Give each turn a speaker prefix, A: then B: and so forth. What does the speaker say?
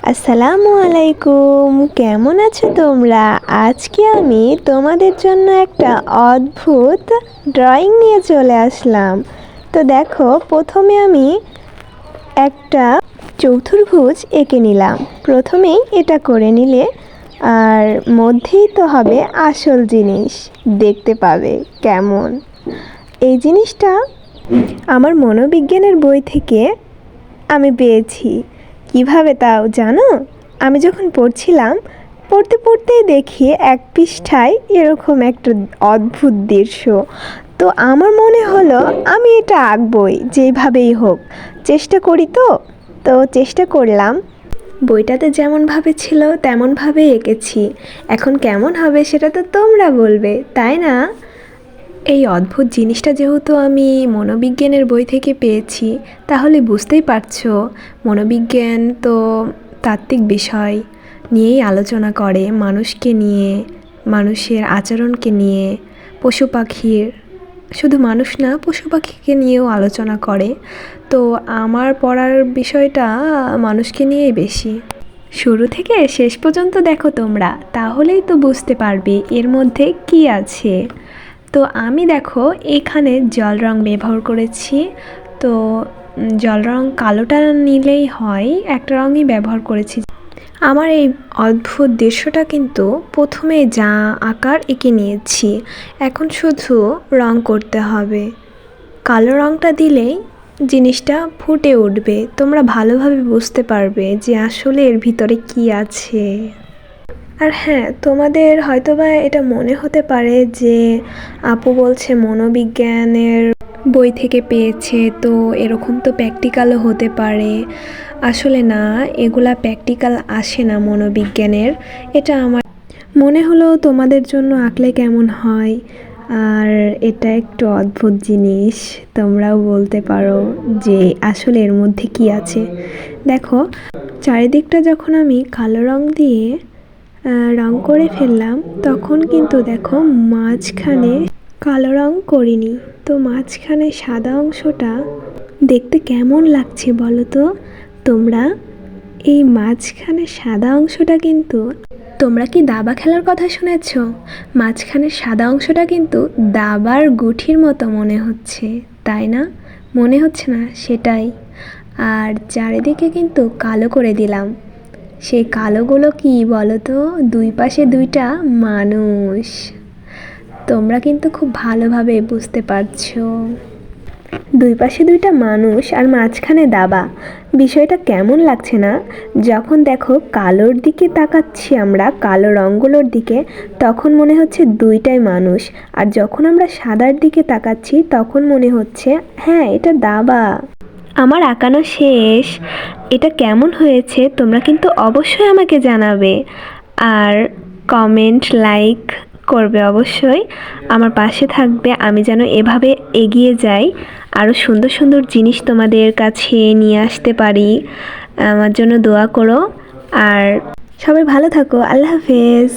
A: আসসালামু আলাইকুম, কেমন আছো তোমরা? আজকে আমি তোমাদের জন্য একটা অদ্ভুত ড্রয়িং নিয়ে চলে আসলাম। তো দেখো, প্রথমে আমি একটা চতুর্ভুজ এঁকে নিলাম। প্রথমেই এটা করে নিলে আর মধ্যেই তো হবে আসল জিনিস, দেখতে পাবে কেমন। এই জিনিসটা আমার মনোবিজ্ঞানের বই থেকে আমি পেয়েছি। কিভাবে তাও জানো? আমি যখন পড়ছিলাম, পড়তে পড়তেই দেখি এক পৃষ্ঠায় এরকম একটা অদ্ভুত দৃশ্য। তো আমার মনে হলো আমি এটা আঁকবই, যেইভাবেই হোক। চেষ্টা করি তো চেষ্টা করলাম। বইটাতে যেমনভাবে ছিল তেমনভাবেই এঁকেছি। এখন কেমন হবে সেটা তো তোমরা বলবে, তাই না? এই অদ্ভুত জিনিসটা যেহেতু আমি মনোবিজ্ঞানের বই থেকে পেয়েছি, তাহলে বুঝতেই পারছো মনোবিজ্ঞান তো তাত্ত্বিক বিষয় নিয়েই আলোচনা করে, মানুষকে নিয়ে, মানুষের আচরণকে নিয়ে, পশু পাখির, শুধু মানুষ না পশু পাখিকে নিয়েও আলোচনা করে। তো আমার পড়ার বিষয়টা মানুষকে নিয়েই বেশি। শুরু থেকে শেষ পর্যন্ত দেখো তোমরা, তাহলেই তো বুঝতে পারবে এর মধ্যে কী আছে। তো আমি দেখো এখানে জল রং ব্যবহার করেছি। তো জল রং কালোটা নিলেই হয়, একটা রঙই ব্যবহার করেছি। আমার এই অদ্ভুত দৃশ্যটা কিন্তু প্রথমে যা আকার এঁকে নিয়েছি, এখন শুধু রং করতে হবে। কালো রংটা দিলেই জিনিসটা ফুটে উঠবে, তোমরা ভালোভাবে বুঝতে পারবে যে আসলে এর ভিতরে কি আছে। আর হ্যাঁ, তোমাদের হয়তোবা এটা মনে হতে পারে যে আপু বলছে মনোবিজ্ঞানের বই থেকে পেয়েছে, তো এরকম তো প্র্যাকটিক্যালও হতে পারে। আসলে না, এগুলা প্র্যাকটিক্যাল আসে না মনোবিজ্ঞানের। এটা আমার মনে হলো তোমাদের জন্য আঁকলে কেমন হয়। আর এটা একটু অদ্ভুত জিনিস, তোমরাও বলতে পারো যে আসলে এর মধ্যে কি আছে। দেখো, চারিদিকটা যখন আমি কালো রং দিয়ে রং করে ফেললাম, তখন কিন্তু দেখো মাঝখানে কালো রং করিনি। তো মাঝখানে সাদা অংশটা দেখতে কেমন লাগছে বলো তো তোমরা? এই মাঝখানে সাদা অংশটা কিন্তু, তোমরা কি দাবা খেলার কথা শুনেছ? মাঝখানে সাদা অংশটা কিন্তু দাবার গুঠির মতো মনে হচ্ছে, তাই না? মনে হচ্ছে না? সেটাই। আর চারিদিকে কিন্তু কালো করে দিলাম। সেই কালোগুলো কি বলো তো? দুই পাশে দুইটা মানুষ। তোমরা কিন্তু খুব ভালোভাবে বুঝতে পারছো। দুই পাশে দুইটা মানুষ আর মাঝখানে দাবা। বিষয়টা কেমন লাগছে না? যখন দেখো কালোর দিকে তাকাচ্ছি আমরা, কালো রঙগুলোর দিকে, তখন মনে হচ্ছে দুইটাই মানুষ। আর যখন আমরা সাদার দিকে তাকাচ্ছি, তখন মনে হচ্ছে হ্যাঁ, এটা দাবা। আমার আঁকানো শেষ। এটা কেমন হয়েছে তোমরা কিন্তু অবশ্যই আমাকে জানাবে। আর কমেন্ট, লাইক করবে অবশ্যই। আমার পাশে থাকবে, আমি যেন এভাবে এগিয়ে যাই, আরও সুন্দর সুন্দর জিনিস তোমাদের কাছে নিয়ে আসতে পারি। আমার জন্য দোয়া করো। আর সবাই ভালো থাকো। আল্লাহ হাফেজ।